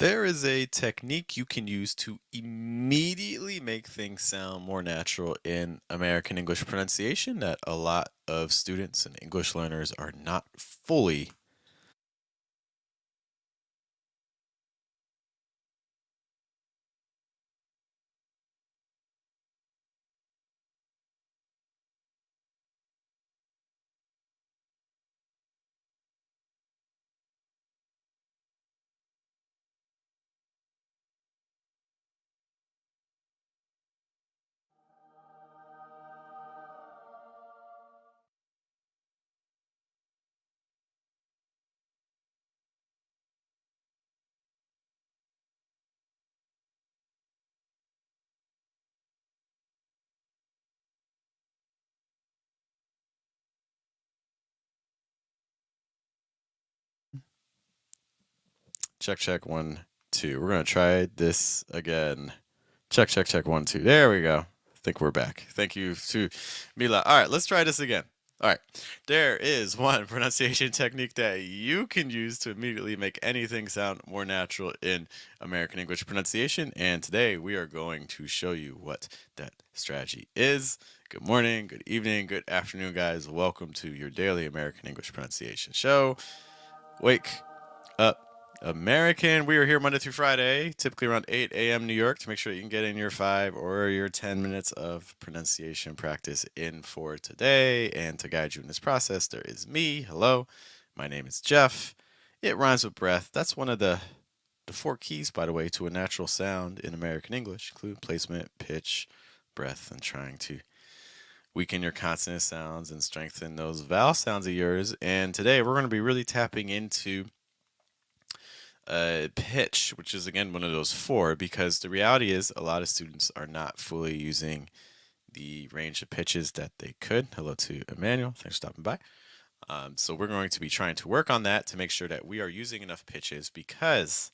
There is a technique you can use to immediately make things sound more natural in American English pronunciation that a lot of students and English learners are not fully. Check, check, one, two. We're going to try this again. Check, check, check, one, two. There we go. I think we're back. Thank you to Mila. All right, let's try this again. All right, there is one pronunciation technique that you can use to immediately make anything sound more natural in American English pronunciation. And today we are going to show you what that strategy is. Good morning, good evening, good afternoon, guys. Welcome to your daily American English pronunciation show. Wake up. American. We are here Monday through Friday, typically around 8 a.m. New York, to make sure that you can get in your 5 or your 10 minutes of pronunciation practice in for today. And to guide you in this process, there is me. Hello, my name is Jeff. It rhymes with breath. That's one of the four keys, by the way, to a natural sound in American English, include placement, pitch, breath, and trying to weaken your consonant sounds and strengthen those vowel sounds of yours. And today we're going to be really tapping into pitch, which is again one of those four, because the reality is a lot of students are not fully using the range of pitches that they could. Hello to Emmanuel. Thanks for stopping by. So we're going to be trying to work on that to make sure that we are using enough pitches because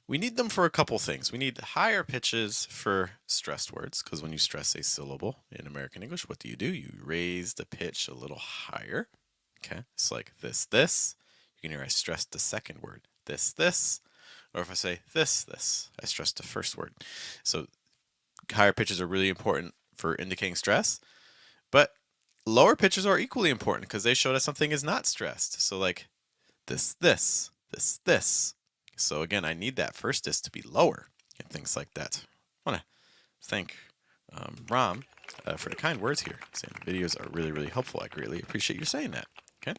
we need them for a couple things. We need higher pitches for stressed words because when you stress a syllable in American English, what do? You raise the pitch a little higher. Okay, it's like this. You can hear I stressed the second word. This. Or if I say this, I stress the first word. So higher pitches are really important for indicating stress, but lower pitches are equally important because they show that something is not stressed. So like this. So again, I need that first this to be lower and things like that. I want to thank Ram for the kind words here, saying the videos are really, really helpful. I greatly appreciate you saying that. Okay.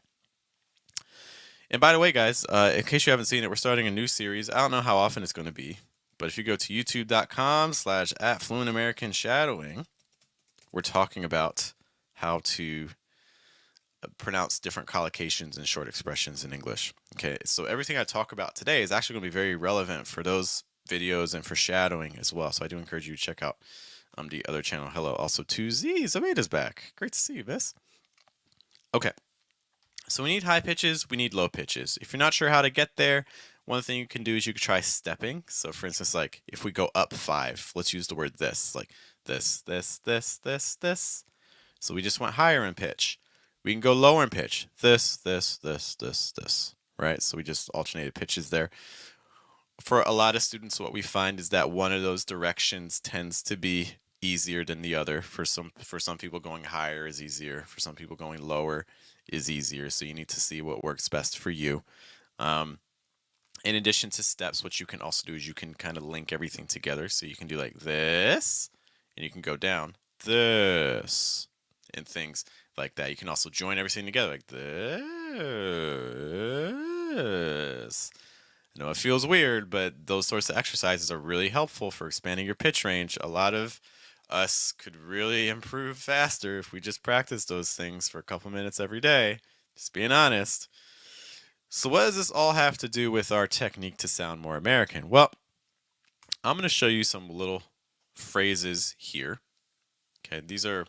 And by the way, guys, in case you haven't seen it, we're starting a new series. I don't know how often it's going to be, but if you go to youtube.com/@fluentamericanshadowing, we're talking about how to pronounce different collocations and short expressions in English. Okay, so everything I talk about today is actually going to be very relevant for those videos and for shadowing as well. So I do encourage you to check out the other channel. Hello, also to Z. Zameta's back. Great to see you, Miss. Okay. So we need high pitches, we need low pitches. If you're not sure how to get there, one thing you can do is you could try stepping. So for instance, like if we go up 5, let's use the word this, like this. So we just went higher in pitch. We can go lower in pitch. This, right? So we just alternated pitches there. For a lot of students, what we find is that one of those directions tends to be easier than the other. For some people, going higher is easier. For some people, going lower is easier. So you need to see what works best for you. In addition to steps, what you can also do is you can kind of link everything together. So you can do like this, and you can go down this, and things like that. You can also join everything together like this. I know it feels weird, but those sorts of exercises are really helpful for expanding your pitch range. A lot of us could really improve faster if we just practice those things for a couple minutes every day. Just being honest. So what does this all have to do with our technique to sound more American? Well, I'm going to show you some little phrases here. Okay, these are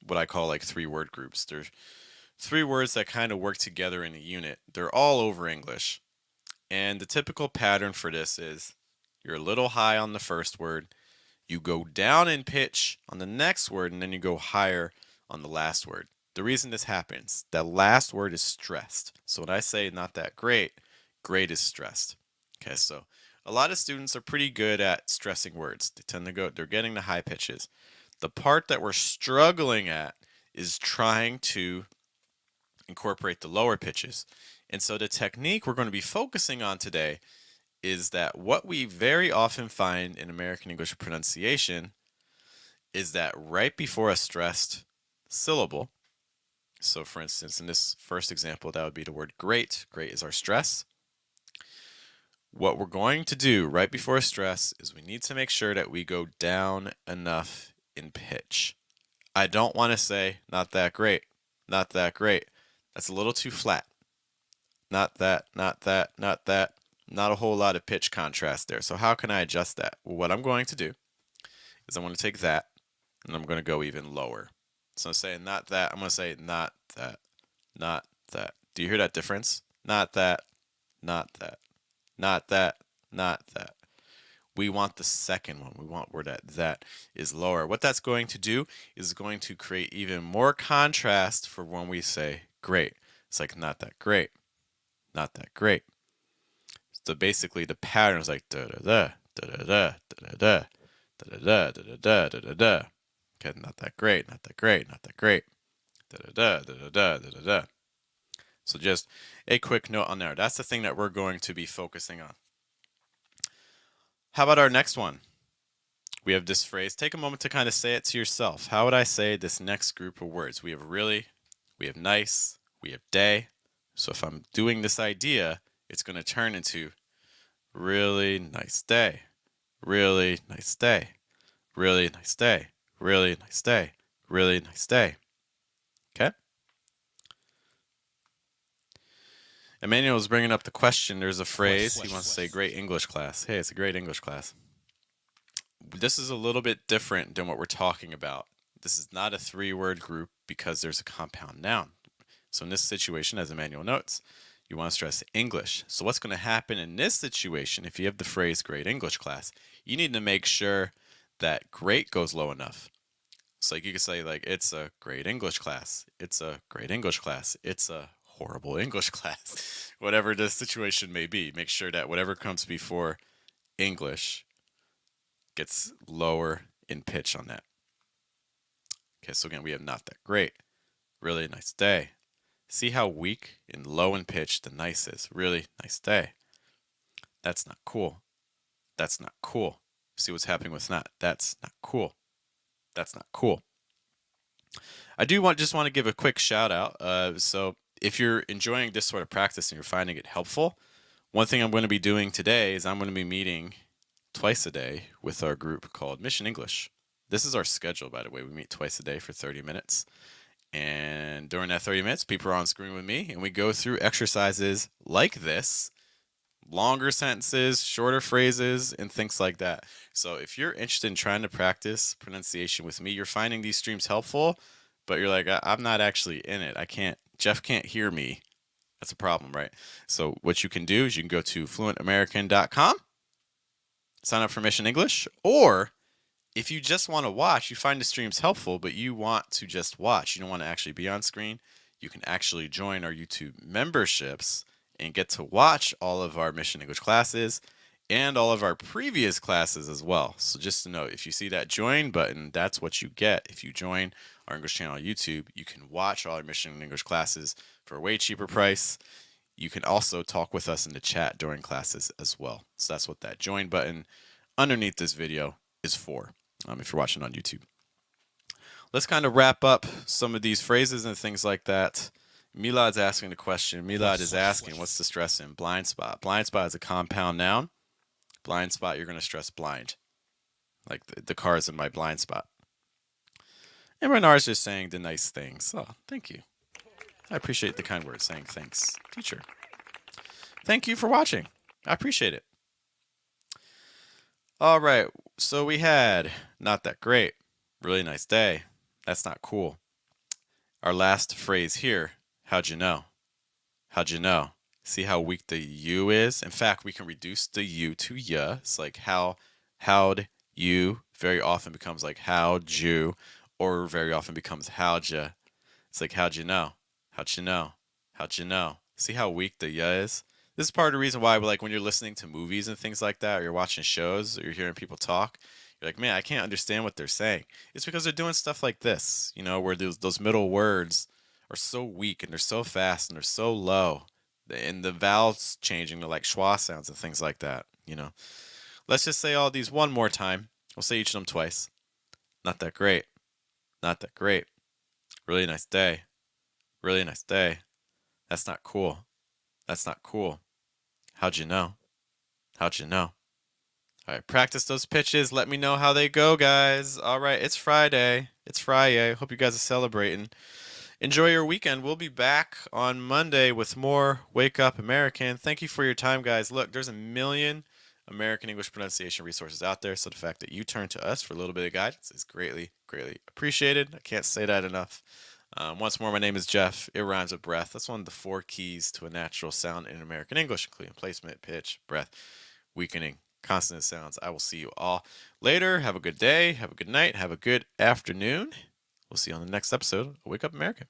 what I call like 3-word groups. There's 3 words that kind of work together in a unit. They're all over English. And the typical pattern for this is you're a little high on the first word, you go down in pitch on the next word, and then you go higher on the last word. The reason this happens, that last word is stressed. So when I say not that great, great is stressed. Okay, so A lot of students are pretty good at stressing words. They tend to go, they're getting the high pitches. The part that we're struggling at is trying to incorporate the lower pitches. And so the technique we're going to be focusing on today is that what we very often find in American English pronunciation is that right before a stressed syllable, so for instance, in this first example, that would be the word great. Great is our stress. What we're going to do right before a stress is we need to make sure that we go down enough in pitch. I don't want to say not that great, not that great. That's a little too flat. Not that, not that, not that. Not a whole lot of pitch contrast there. So how can I adjust that? Well, what I'm going to do is I'm going to take that and I'm going to go even lower. So I'm saying not that, I'm going to say not that, not that. Do you hear that difference? Not that, not that, not that, not that. We want the second one. We want where that is lower. What that's going to do is going to create even more contrast for when we say great. It's like not that great, not that great. So basically the pattern is like da da da da da da da da da da da da da da. Okay, not that great, not that great, not that great. Da da da da da da da da. So just a quick note on there. That's the thing that we're going to be focusing on. How about our next one? We have this phrase. Take a moment to kind of say it to yourself. How would I say this next group of words? We have really, we have nice, we have day. So if I'm doing this idea, it's going to turn into really nice day, really nice day, really nice day, really nice day, really nice day. Okay? Emmanuel is bringing up the question. There's a phrase. He wants to say great English class. Hey, it's a great English class. This is a little bit different than what we're talking about. This is not a three-word group because there's a compound noun. So in this situation, as Emmanuel notes, you want to stress English. So what's going to happen in this situation, if you have the phrase great English class, you need to make sure that great goes low enough. So like you could say like it's a great English class. It's a great English class. It's a horrible English class. Whatever the situation may be, make sure that whatever comes before English gets lower in pitch on that. Okay, so again, we have not that great. Really nice day. See how weak and low in pitch the nice is. Really nice day. That's not cool. That's not cool. See what's happening with not. That's not cool. That's not cool. I do just want to give a quick shout out. So if you're enjoying this sort of practice and you're finding it helpful, one thing I'm going to be doing today is I'm going to be meeting twice a day with our group called Mission English. This is our schedule, by the way. We meet twice a day for 30 minutes. And during that 30 minutes, people are on screen with me, and we go through exercises like this, longer sentences, shorter phrases, and things like that. So if you're interested in trying to practice pronunciation with me, you're finding these streams helpful, but you're like, I'm not actually in it. Jeff can't hear me. That's a problem, right? So what you can do is you can go to fluentamerican.com, sign up for Mission English, or if you just want to watch, you find the streams helpful, but you want to just watch, you don't want to actually be on screen, you can actually join our YouTube memberships and get to watch all of our Mission English classes and all of our previous classes as well. So just to note, if you see that join button, that's what you get. If you join our English channel on YouTube, you can watch all our Mission English classes for a way cheaper price. You can also talk with us in the chat during classes as well. So that's what that join button underneath this video is for. If you're watching on YouTube. Let's kind of wrap up some of these phrases and things like that. Milad's asking the question. Milad is asking, what's the stress in blind spot? Blind spot is a compound noun. Blind spot, you're going to stress blind. Like the car is in my blind spot. And Renard's just saying the nice things. Oh, thank you. I appreciate the kind words saying thanks, teacher. Thank you for watching. I appreciate it. All right, so we had not that great, really nice day, that's not cool. Our last phrase here, how'd you know? How'd you know? See how weak the U is? In fact, we can reduce the U to ya. It's like how'd you very often becomes like how'd you, or very often becomes how'd ya. It's like how'd you know? How'd you know? How'd you know? See how weak the ya is? This is part of the reason why, like, when you're listening to movies and things like that, or you're watching shows, or you're hearing people talk, you're like, man, I can't understand what they're saying. It's because they're doing stuff like this, you know, where those middle words are so weak and they're so fast and they're so low, and the vowels changing to like schwa sounds and things like that. You know, let's just say all these one more time. We'll say each of them twice. Not that great. Not that great. Really nice day. Really nice day. That's not cool. That's not cool. How'd you know? How'd you know? All right, practice those pitches. Let me know how they go, guys. All right, it's Friday. It's Friday. Hope you guys are celebrating. Enjoy your weekend. We'll be back on Monday with more Wake Up American. Thank you for your time, guys. Look, there's a million American English pronunciation resources out there, so the fact that you turn to us for a little bit of guidance is greatly, greatly appreciated. I can't say that enough. Once more, my name is Jeff. It rhymes with breath. That's one of the 4 keys to a natural sound in American English, including placement, pitch, breath, weakening, consonant sounds. I will see you all later. Have a good day. Have a good night. Have a good afternoon. We'll see you on the next episode of Wake Up America.